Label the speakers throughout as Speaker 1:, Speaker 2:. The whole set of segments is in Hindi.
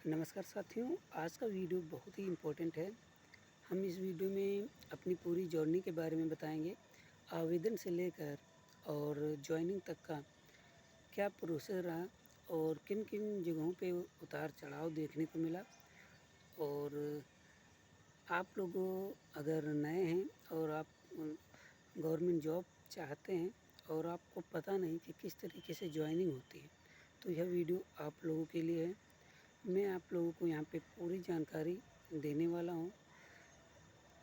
Speaker 1: नमस्कार साथियों, आज का वीडियो बहुत ही इम्पोर्टेंट है। हम इस वीडियो में अपनी पूरी जर्नी के बारे में बताएँगे। आवेदन से लेकर और जॉइनिंग तक का क्या प्रोसेस रहा और किन-किन जगहों पे उतार-चढ़ाव देखने को मिला। और आप लोगों अगर नए हैं और आप गवर्नमेंट जॉब चाहते हैं और आपको पता नहीं कि किस तरीके से जॉइनिंग होती है, तो यह वीडियो आप लोगों के लिए है। मैं आप लोगों को यहाँ पे पूरी जानकारी देने वाला हूँ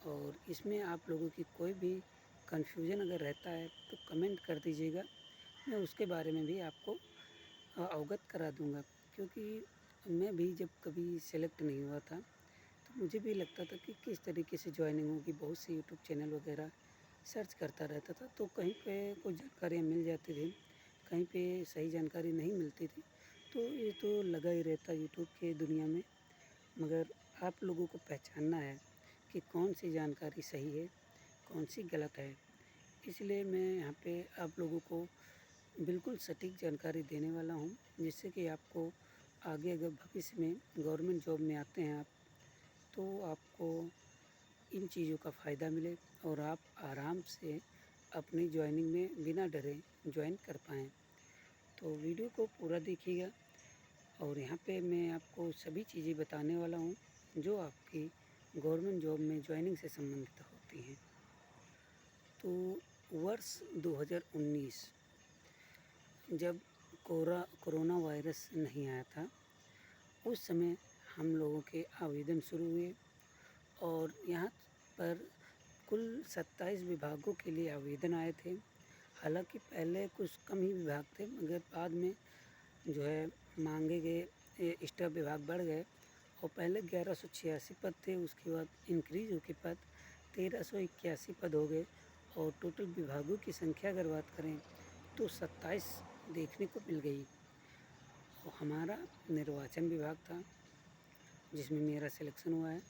Speaker 1: और इसमें आप लोगों की कोई भी कन्फ्यूज़न अगर रहता है तो कमेंट कर दीजिएगा। मैं उसके बारे में भी आपको अवगत करा दूँगा, क्योंकि मैं भी जब कभी सेलेक्ट नहीं हुआ था तो मुझे भी लगता था कि किस तरीके से जॉइनिंग होगी। बहुत से यूट्यूब चैनल वगैरह सर्च करता रहता था, तो कहीं पे कुछ जानकारियाँ मिल जाती थी, कहीं पे सही जानकारी नहीं मिलती थी। तो ये तो लगा ही रहता यूट्यूब के दुनिया में, मगर आप लोगों को पहचानना है कि कौन-सी जानकारी सही है, कौन-सी गलत है। इसलिए मैं यहाँ पे आप लोगों को बिल्कुल सटीक जानकारी देने वाला हूँ, जिससे कि आपको आगे अगर भविष्य में गवर्नमेंट जॉब में आते हैं आप, तो आपको इन चीज़ों का फ़ायदा मिले और आप आराम से अपनी जॉइनिंग में बिना डरे जॉइन कर पाएँ। तो वीडियो को पूरा देखिएगा और यहाँ पे मैं आपको सभी चीज़ें बताने वाला हूँ, जो आपकी गवर्नमेंट जॉब में जॉइनिंग से संबंधित होती हैं। तो वर्ष 2019, जब कोरोना वायरस नहीं आया था, उस समय हम लोगों के आवेदन शुरू हुए और यहाँ पर कुल 27 विभागों के लिए आवेदन आए थे। हालाँकि पहले कुछ कम ही विभाग थे, मगर बाद में जो है माँगे गए स्टाफ विभाग बढ़ गए और पहले 1186 पद थे, उसके बाद इंक्रीज़ होके पद 1381 पद हो गए और टोटल विभागों की संख्या अगर बात करें तो 27 देखने को मिल गई। और हमारा निर्वाचन विभाग था, जिसमें मेरा सिलेक्शन हुआ है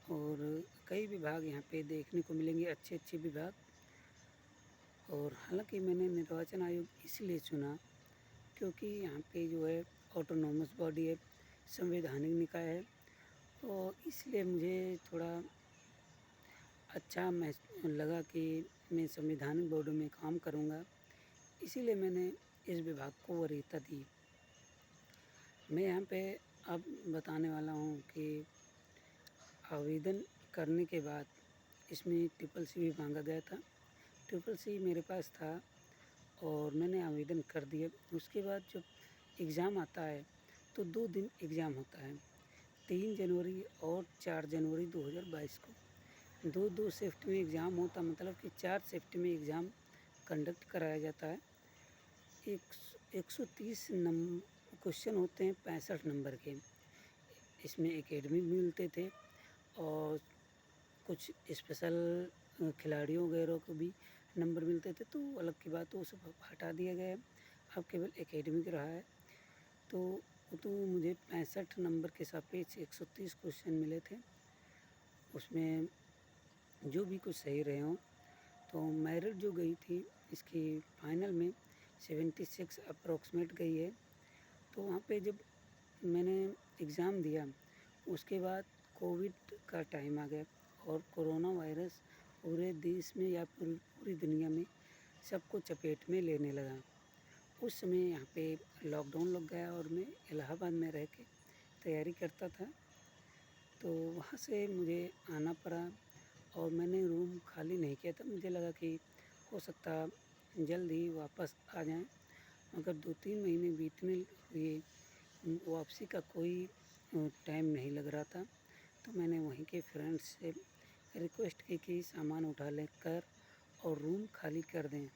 Speaker 1: और कई विभाग यहाँ पे देखने को मिलेंगे, अच्छे-अच्छे विभाग। और हालाँकि मैंने निर्वाचन आयोग इसलिए चुना क्योंकि यहाँ पे जो है ऑटोनॉमस बॉडी है, संवैधानिक निकाय है और इसलिए मुझे थोड़ा अच्छा लगा कि मैं संवैधानिक बोर्ड में काम करूँगा, इसीलिए मैंने इस विभाग को वरीयता दी। मैं यहाँ पे अब बताने वाला हूँ कि आवेदन करने के बाद इसमें ट्रिपल सी भी माँगा गया था। ट्रिपल सी मेरे पास था और मैंने आवेदन कर दिया। उसके बाद जब एग्ज़ाम आता है तो 2 दिन एग्ज़ाम होता है, 3 जनवरी और 4 जनवरी 2022 को। 2-2 शिफ्ट में एग्ज़ाम होता, मतलब कि 4 शिफ्ट में एग्ज़ाम कंडक्ट कराया जाता है। 130 क्वेश्चन होते हैं 65 नंबर के। इसमें एकेडमिक भी मिलते थे और कुछ स्पेशल खिलाड़ियों वगैरह को भी नंबर मिलते थे, तो अलग की बात, तो वो सब हटा दिया गया है। अब केवल एकेडमिक रहा है। तो मुझे 65 नंबर के सापेक्ष 130 क्वेश्चन मिले थे। उसमें जो भी कुछ सही रहे हों, तो मेरिट जो गई थी इसकी फाइनल में 76 अप्रॉक्सिमेट गई है। तो वहाँ पे जब मैंने एग्ज़ाम दिया, उसके बाद कोविड का टाइम आ गया और कोरोना वायरस पूरे देश में या पूरी दुनिया में सबको चपेट में लेने लगा। उस समय यहाँ पे लॉकडाउन लग गया और मैं इलाहाबाद में रह के तैयारी करता था, तो वहाँ से मुझे आना पड़ा और मैंने रूम खाली नहीं किया था। मुझे लगा कि हो सकता जल्द ही वापस आ जाएँ, मगर 2-3 महीने बीतने हुए, वापसी का कोई टाइम नहीं लग रहा था। तो मैंने वहीं के फ्रेंड्स से रिक्वेस्ट की कि सामान उठा लेकर और रूम खाली कर दें,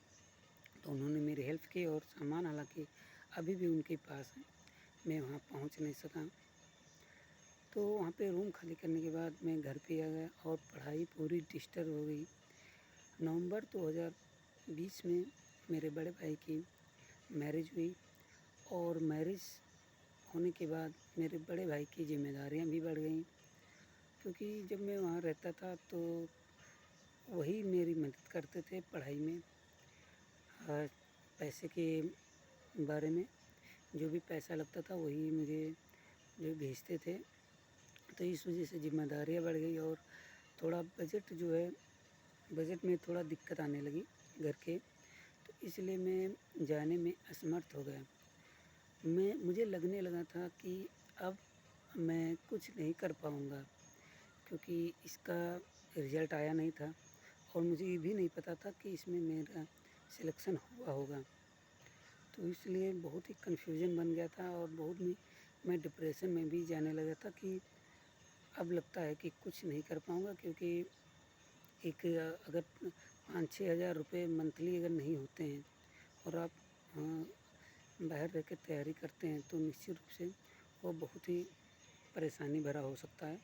Speaker 1: तो उन्होंने मेरी हेल्प की और सामान हालाँकि अभी भी उनके पास है, मैं वहाँ पहुँच नहीं सका। तो वहाँ पे रूम खाली करने के बाद मैं घर पे आ गया और पढ़ाई पूरी डिस्टर्ब हो गई। नवंबर 2020 में मेरे बड़े भाई की मैरिज हुई और मैरिज होने के बाद मेरे बड़े भाई की ज़िम्मेदारियाँ भी बढ़ गईं, क्योंकि जब मैं वहाँ रहता था तो वही मेरी मदद करते थे पढ़ाई में। पैसे के बारे में जो भी पैसा लगता था वही मुझे जो भेजते थे। तो इस वजह से ज़िम्मेदारियाँ बढ़ गई और थोड़ा बजट जो है, बजट में थोड़ा दिक्कत आने लगी घर के। तो इसलिए मैं जाने में असमर्थ हो गया। मुझे लगने लगा था कि अब मैं कुछ नहीं कर पाऊँगा, क्योंकि इसका रिज़ल्ट आया नहीं था और मुझे ये भी नहीं पता था कि इसमें मेरा सिलेक्शन हुआ होगा। तो इसलिए बहुत ही कन्फ्यूज़न बन गया था और बहुत ही मैं डिप्रेशन में भी जाने लगा था कि अब लगता है कि कुछ नहीं कर पाऊँगा, क्योंकि एक अगर 5-6 हज़ार रुपये मंथली अगर नहीं होते हैं और आप बाहर रह के तैयारी करते हैं, तो निश्चित रूप से वो बहुत ही परेशानी भरा हो सकता है।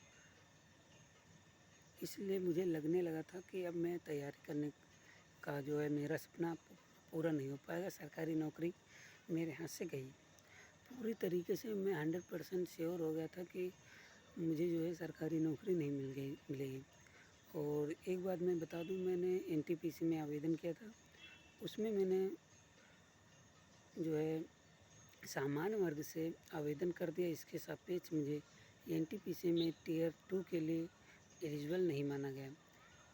Speaker 1: इसलिए मुझे लगने लगा था कि अब मैं तैयारी करने का जो है मेरा सपना पूरा नहीं हो पाएगा, सरकारी नौकरी मेरे हाथ से गई। पूरी तरीके से मैं 100% श्योर हो गया था कि मुझे जो है सरकारी नौकरी नहीं मिलेगी। और एक बात मैं बता दूं, मैंने एनटीपीसी में आवेदन किया था। उसमें मैंने जो है सामान्य वर्ग से आवेदन कर दिया। इसके सापेक्ष मुझे एनटीपीसी में टियर 2 के लिए एलिजिबल नहीं माना गया।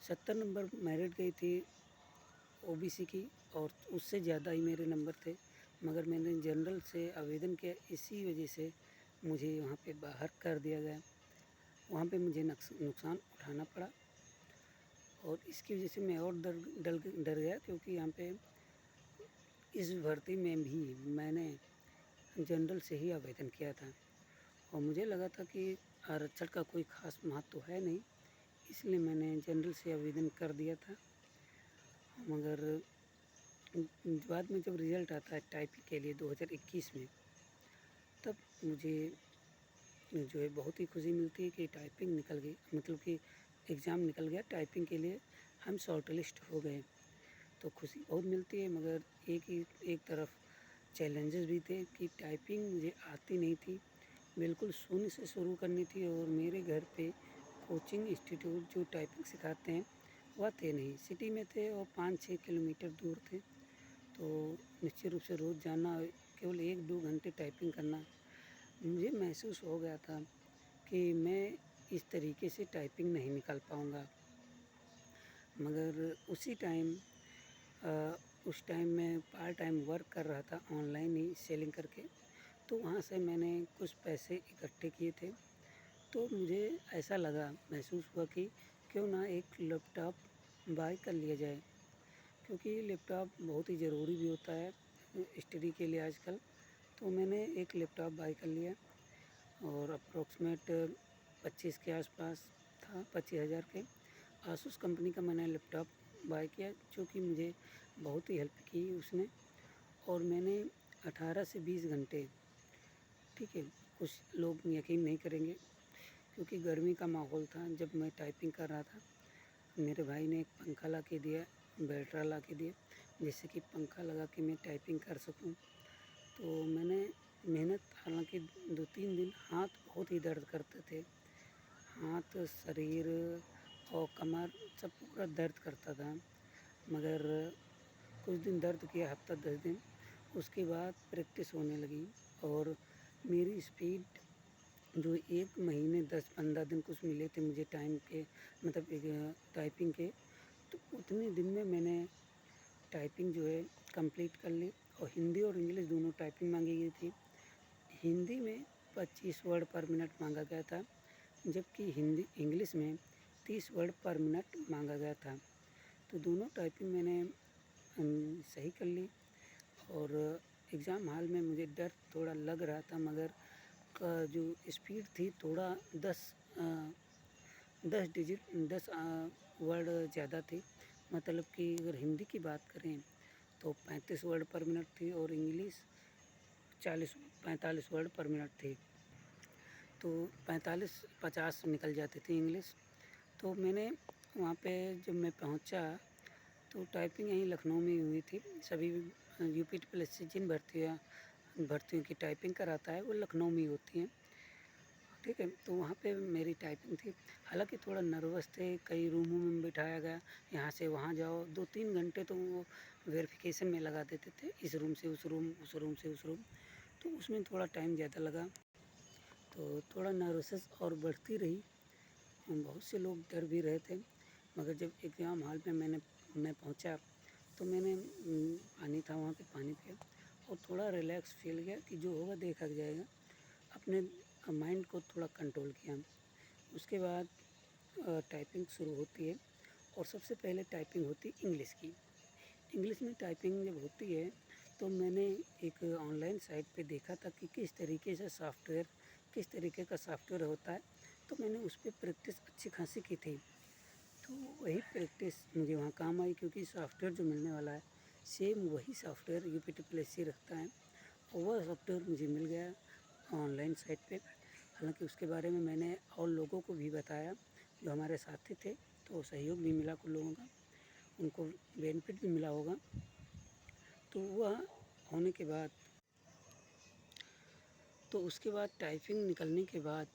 Speaker 1: 70 नंबर मेरिट गई थी ओबीसी की और उससे ज़्यादा ही मेरे नंबर थे, मगर मैंने जनरल से आवेदन किया, इसी वजह से मुझे वहाँ पे बाहर कर दिया गया। वहाँ पे मुझे नुकसान उठाना पड़ा और इसकी वजह से मैं और डर गया, क्योंकि यहाँ पे इस भर्ती में भी मैंने जनरल से ही आवेदन किया था और मुझे लगा था कि आरक्षण का कोई ख़ास महत्व है नहीं, इसलिए मैंने जनरल से आवेदन कर दिया था। मगर बाद में जब रिज़ल्ट आता है टाइपिंग के लिए 2021 में, तब मुझे जो है बहुत ही खुशी मिलती है कि टाइपिंग निकल गई, मतलब कि एग्ज़ाम निकल गया टाइपिंग के लिए, हम शॉर्ट लिस्ट हो गए। तो खुशी बहुत मिलती है, मगर एक तरफ चैलेंजेस भी थे कि टाइपिंग मुझे आती नहीं थी, बिल्कुल शून्य से शुरू करनी थी और मेरे घर पे कोचिंग इंस्टीट्यूट जो टाइपिंग सिखाते हैं वह थे नहीं, सिटी में थे और 5-6 किलोमीटर दूर थे। तो निश्चित रूप से रोज़ जाना, केवल 1-2 घंटे टाइपिंग करना, मुझे महसूस हो गया था कि मैं इस तरीके से टाइपिंग नहीं निकाल पाऊँगा। मगर उस टाइम मैं पार्ट टाइम वर्क कर रहा था ऑनलाइन ही सेलिंग करके, तो वहाँ से मैंने कुछ पैसे इकट्ठे किए थे। तो मुझे ऐसा लगा, महसूस हुआ कि क्यों ना एक लैपटॉप बाय कर लिया जाए, क्योंकि लैपटॉप बहुत ही ज़रूरी भी होता है स्टडी के लिए आजकल। तो मैंने एक लैपटॉप बाय कर लिया और अप्रॉक्सीमेट 25 के आसपास था, 25,000 के। आसूस कंपनी का मैंने लैपटॉप बाय किया, जो कि मुझे बहुत ही हेल्प की उसने। और मैंने 18 से 20 घंटे, ठीक है, कुछ लोग यकीन नहीं करेंगे, क्योंकि गर्मी का माहौल था जब मैं टाइपिंग कर रहा था। मेरे भाई ने एक पंखा ला के दिया, बैटरा ला के दिया, जिससे कि पंखा लगा के मैं टाइपिंग कर सकूं। तो मैंने मेहनत, हालांकि 2-3 दिन हाथ बहुत ही दर्द करते थे, हाथ, शरीर और कमर सब पूरा दर्द करता था। मगर कुछ दिन दर्द किया, हफ्ता 10 दिन, उसके बाद प्रैक्टिस होने लगी और मेरी स्पीड जो 1 महीने 10-15 दिन कुछ मिले थे मुझे टाइम के, मतलब टाइपिंग के, तो उतने दिन में मैंने टाइपिंग जो है कंप्लीट कर ली। और हिंदी और इंग्लिश दोनों टाइपिंग मांगी गई थी। हिंदी में 25 वर्ड पर मिनट मांगा गया था, जबकि इंग्लिश में 30 वर्ड पर मिनट मांगा गया था। तो दोनों टाइपिंग मैंने सही कर ली। और एग्ज़ाम हॉल में मुझे डर थोड़ा लग रहा था, मगर का जो स्पीड थी थोड़ा 10 वर्ड ज़्यादा थी। मतलब कि अगर हिंदी की बात करें तो 35 वर्ड पर मिनट थी और इंग्लिश 45 वर्ड पर मिनट थी। तो 45-50 निकल जाती थी इंग्लिश। तो मैंने वहाँ पे जब मैं पहुँचा, तो टाइपिंग यहीं लखनऊ में ही हुई थी। सभी यूपी ट्रिपल एस जिन भर्तियों की टाइपिंग कराता है वो लखनऊ में ही होती हैं, ठीक है। तो वहाँ पे मेरी टाइपिंग थी। हालांकि थोड़ा नर्वस थे, कई रूमों में बिठाया गया, यहाँ से वहाँ जाओ, 2-3 घंटे तो वो वेरिफिकेशन में लगा देते थे, इस रूम से उस रूम, उस रूम से उस रूम, तो उसमें थोड़ा टाइम ज़्यादा लगा। तो थोड़ा नर्वसनेस और बढ़ती रही। बहुत से लोग डर भी रहे थे, मगर जब एग्ज़ाम हॉल में मैं पहुंचा तो मैंने पानी था वहाँ पे पानी पिया और थोड़ा रिलैक्स फील किया कि जो होगा देखा जाएगा। अपने माइंड को थोड़ा कंट्रोल किया। उसके बाद टाइपिंग शुरू होती है और सबसे पहले टाइपिंग होती है इंग्लिश की। इंग्लिश में टाइपिंग जब होती है तो मैंने एक ऑनलाइन साइट पे देखा था कि किस तरीके का सॉफ्टवेयर होता है, तो मैंने उस पर प्रैक्टिस अच्छी खासी की थी। तो वही प्रैक्टिस मुझे वहाँ काम आई, क्योंकि सॉफ्टवेयर जो मिलने वाला है सेम वही सॉफ्टवेयर यूपीटी प्लेसी रखता है और वह सॉफ्टवेयर मुझे मिल गया ऑनलाइन साइट पे। हालांकि उसके बारे में मैंने और लोगों को भी बताया जो हमारे साथी थे, तो सहयोग भी मिला कुछ लोगों का, उनको बेनिफिट भी मिला होगा। तो वह होने के बाद तो उसके बाद टाइपिंग निकलने के बाद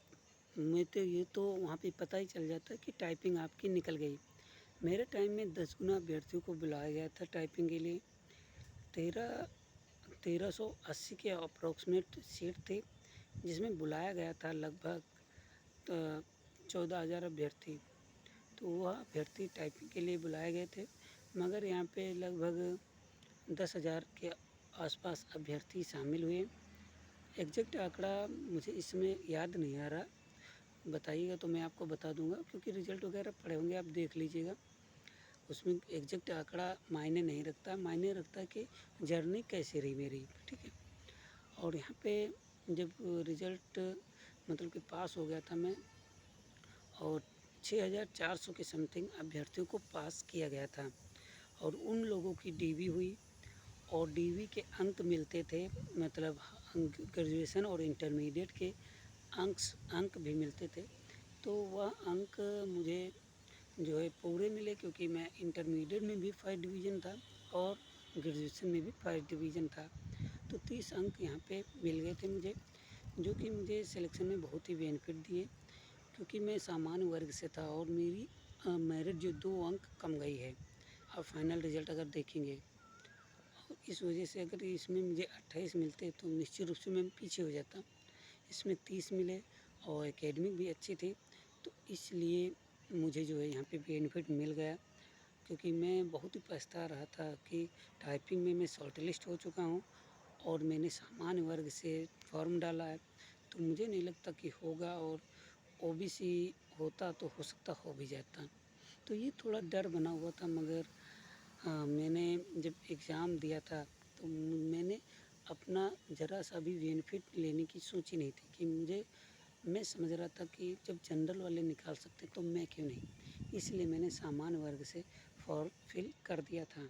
Speaker 1: मैं तो ये तो वहाँ पे पता ही चल जाता है कि टाइपिंग आपकी निकल गई। मेरे टाइम में 10 गुना अभ्यर्थियों को बुलाया गया था टाइपिंग के लिए। 1380 के अप्रोक्सीमेट सीट थे, जिसमें बुलाया गया था लगभग 14,000 अभ्यर्थी। तो वह अभ्यर्थी टाइपिंग के लिए बुलाए गए थे, मगर यहाँ पे लगभग 10,000 के आसपास अभ्यर्थी शामिल हुए। एग्जैक्ट आंकड़ा मुझे इसमें याद नहीं आ रहा, बताइएगा तो मैं आपको बता दूंगा, क्योंकि रिजल्ट वगैरह पड़े होंगे, आप देख लीजिएगा। उसमें एग्जैक्ट आंकड़ा मायने नहीं रखता, मायने रखता है कि जर्नी कैसी रही मेरी, ठीक है। और यहाँ पे जब रिजल्ट मतलब कि पास हो गया था मैं, और 6,400 के समथिंग अभ्यर्थियों को पास किया गया था। और उन लोगों की डीवी हुई और डीवी के अंक मिलते थे, मतलब ग्रेजुएशन और इंटरमीडिएट के अंक भी मिलते थे। तो वह अंक मुझे जो है पूरे मिले, क्योंकि मैं इंटरमीडिएट में भी फर्स्ट डिवीज़न था और ग्रेजुएशन में भी फर्स्ट डिवीज़न था। तो 30 अंक यहाँ पे मिल गए थे मुझे, जो कि मुझे सिलेक्शन में बहुत ही बेनिफिट दिए, क्योंकि मैं सामान्य वर्ग से था और मेरी मेरिट जो 2 अंक कम गई है। अब फाइनल रिजल्ट अगर देखेंगे, और इस वजह से अगर इसमें मुझे 28 मिलते तो निश्चित रूप से मैं पीछे हो जाता। इसमें 30 मिले और एकेडमिक भी अच्छी थी, तो इसलिए मुझे जो है यहाँ पे बेनिफिट मिल गया। क्योंकि मैं बहुत ही पछता रहा था कि टाइपिंग में मैं शॉर्ट लिस्ट हो चुका हूँ और मैंने सामान्य वर्ग से फॉर्म डाला है, तो मुझे नहीं लगता कि होगा, और ओबीसी होता तो हो सकता हो भी जाता। तो ये थोड़ा डर बना हुआ था, मगर मैंने जब एग्ज़ाम दिया था तो मैंने अपना ज़रा सा भी बेनिफिट लेने की सोची नहीं थी कि मैं समझ रहा था कि जब जनरल वाले निकाल सकते तो मैं क्यों नहीं, इसलिए मैंने सामान्य वर्ग से फॉर्म फिल कर दिया था।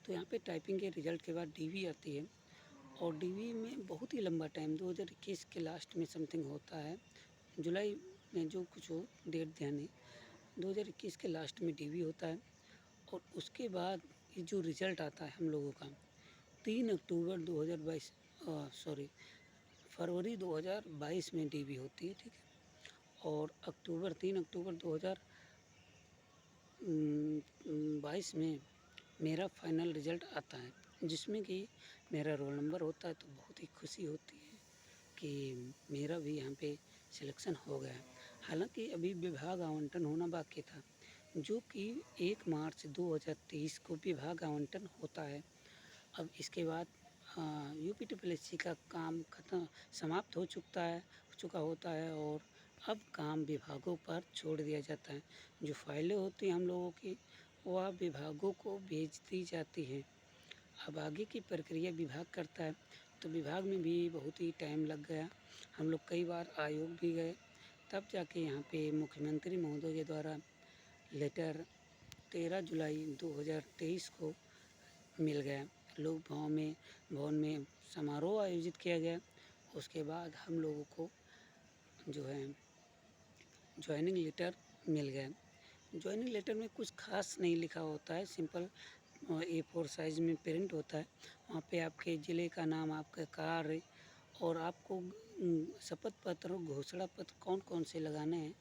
Speaker 1: तो यहाँ पे टाइपिंग के रिज़ल्ट के बाद डीवी आती है, और डीवी में बहुत ही लंबा टाइम 2021 के लास्ट में समथिंग होता है, जुलाई में जो कुछ हो, डेट ध्यान नहीं, 2021 के लास्ट में डीवी होता है। और उसके बाद ये जो रिज़ल्ट आता है हम लोगों का 3 अक्टूबर 2022 सॉरी फरवरी 2022 में डीवी होती है, ठीक है। और 3 अक्टूबर 2022 में मेरा फाइनल रिज़ल्ट आता है, जिसमें कि मेरा रोल नंबर होता है। तो बहुत ही खुशी होती है कि मेरा भी यहाँ पे सिलेक्शन हो गया है। हालांकि अभी विभाग आवंटन होना बाकी था, जो कि 1 मार्च 2023 को विभाग आवंटन होता है। अब इसके बाद यूपीटीपीएससी का काम समाप्त हो चुका होता है, और अब काम विभागों पर छोड़ दिया जाता है। जो फाइलें होती हैं हम लोगों की, वह विभागों को भेज दी जाती हैं। अब आगे की प्रक्रिया विभाग करता है, तो विभाग में भी बहुत ही टाइम लग गया। हम लोग कई बार आयोग भी गए, तब जाके यहाँ पे मुख्यमंत्री महोदय के द्वारा लेटर 13 जुलाई 2023 को मिल गया। लोक भवन में समारोह आयोजित किया गया। उसके बाद हम लोगों को जो है ज्वाइनिंग लेटर मिल गया। ज्वाइनिंग लेटर में कुछ खास नहीं लिखा होता है, सिंपल A4 साइज़ में प्रिंट होता है। वहाँ पे आपके ज़िले का नाम, आपका कार्य, और आपको शपथ पत्र और घोषणा पत्र कौन कौन से लगाने हैं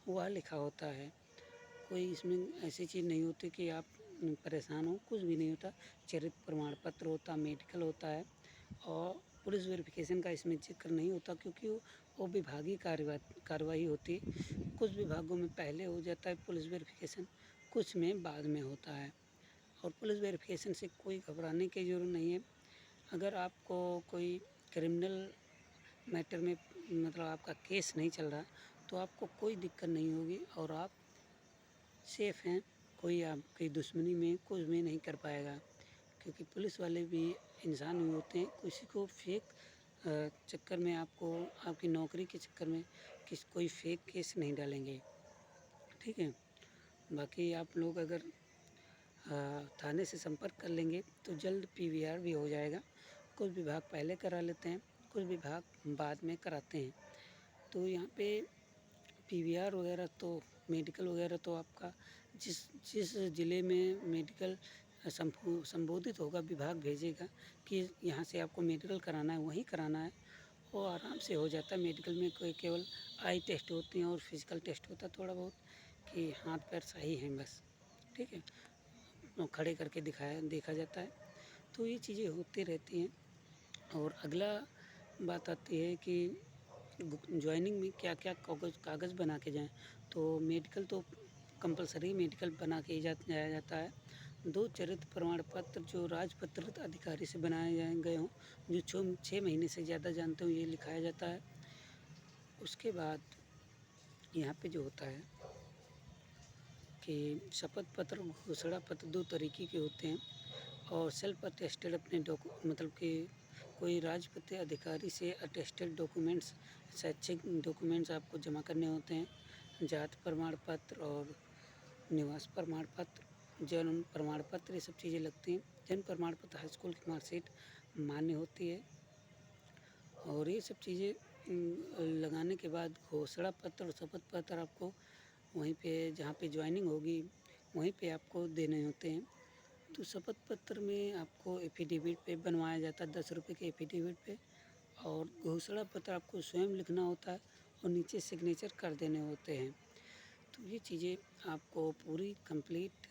Speaker 1: वह लिखा होता है। कोई इसमें ऐसी चीज़ नहीं होती कि आप परेशान हो, कुछ भी नहीं होता। चरित्र प्रमाण पत्र होता, मेडिकल होता है, और पुलिस वेरिफिकेशन का इसमें ज़िक्र नहीं होता, क्योंकि वो विभागीय कार्यवाही होती है। कुछ विभागों में पहले हो जाता है पुलिस वेरिफिकेशन, कुछ में बाद में होता है। और पुलिस वेरिफिकेशन से कोई घबराने की ज़रूरत नहीं है। अगर आपको कोई क्रिमिनल मैटर में मतलब आपका केस नहीं चल रहा, तो आपको कोई दिक्कत नहीं होगी और आप सेफ़ हैं। कोई आपकी दुश्मनी में कुछ भी नहीं कर पाएगा, क्योंकि पुलिस वाले भी इंसान ही होते हैं। किसी को फेक चक्कर में आपको आपकी नौकरी के चक्कर में कोई फेक केस नहीं डालेंगे, ठीक है। बाकी आप लोग अगर थाने से संपर्क कर लेंगे तो जल्द पीवीआर भी हो जाएगा। कुछ विभाग पहले करा लेते हैं, कुछ विभाग बाद में कराते हैं। तो यहाँ पे पीवीआर वगैरह तो मेडिकल वगैरह तो आपका जिस जिस ज़िले में मेडिकल संबोधित होगा, विभाग भेजेगा कि यहाँ से आपको मेडिकल कराना है, वहीं कराना है, वो आराम से हो जाता है। मेडिकल में कोई केवल आई टेस्ट होती हैं और फिजिकल टेस्ट होता है थोड़ा बहुत, कि हाथ पैर सही हैं बस, ठीक है। खड़े करके देखा जाता है। तो ये चीज़ें होती रहती हैं। और अगला बात आती है कि जॉइनिंग में क्या क्या कागज़ बना के जाएं। तो मेडिकल तो कंपलसरी मेडिकल बना के ही जाया जाता है। 2 चरित्र प्रमाण पत्र जो राजपत्रित अधिकारी से बनाए गए हों, जो 6 महीने से ज़्यादा जानते हो, ये लिखाया जाता है। उसके बाद यहाँ पे जो होता है कि शपथ पत्र और घोषणा पत्र 2 तरीके के होते हैं। और सेल्फ अटेस्टेड अपने मतलब कि कोई राजपत्रित अधिकारी से अटेस्टेड डॉक्यूमेंट्स, शैक्षिक डॉक्यूमेंट्स आपको जमा करने होते हैं। जाति प्रमाण पत्र और निवास प्रमाण पत्र, जन्म प्रमाण पत्र, ये सब चीज़ें लगती हैं। जन्म प्रमाण पत्र हाई स्कूल की मार्कशीट मान्य होती है। और ये सब चीज़ें लगाने के बाद घोषणा पत्र और शपथ पत्र आपको वहीं पे जहाँ पे ज्वाइनिंग होगी वहीं पे आपको देने होते हैं। तो शपथ पत्र में आपको एफिडेविट पे बनवाया जाता है 10 रुपये के एफिडेविट पे, और घोषणा पत्र आपको स्वयं लिखना होता है और नीचे सिग्नेचर कर देने होते हैं। तो ये चीज़ें आपको पूरी कंप्लीट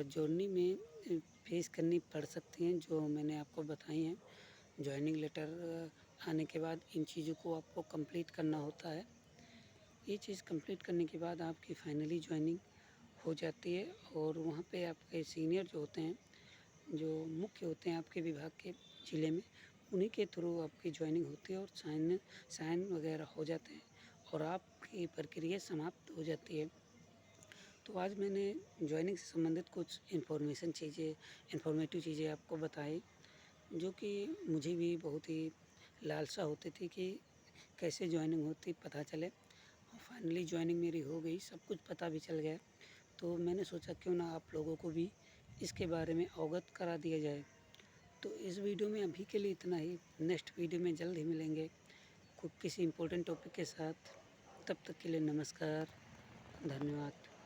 Speaker 1: जर्नी में फेस करनी पड़ सकती हैं, जो मैंने आपको बताई हैं। जॉइनिंग लेटर आने के बाद इन चीज़ों को आपको कंप्लीट करना होता है। ये चीज़ कंप्लीट करने के बाद आपकी फाइनली जॉइनिंग हो जाती है। और वहाँ पे आपके सीनियर जो होते हैं, जो मुख्य होते हैं आपके विभाग के ज़िले में, उन्हीं के थ्रू आपकी जॉइनिंग होती है और साइन वगैरह हो जाते हैं और आपकी प्रक्रिया समाप्त हो जाती है। तो आज मैंने जॉइनिंग से संबंधित कुछ इन्फॉर्मेटिव चीज़ें आपको बताई, जो कि मुझे भी बहुत ही लालसा होती थी कि कैसे जॉइनिंग होती पता चले। और फाइनली जॉइनिंग मेरी हो गई, सब कुछ पता भी चल गया। तो मैंने सोचा क्यों ना आप लोगों को भी इसके बारे में अवगत करा दिया जाए। तो इस वीडियो में अभी के लिए इतना ही। नेक्स्ट वीडियो में जल्द ही मिलेंगे किसी इम्पोर्टेंट टॉपिक के साथ। तब तक के लिए नमस्कार, धन्यवाद।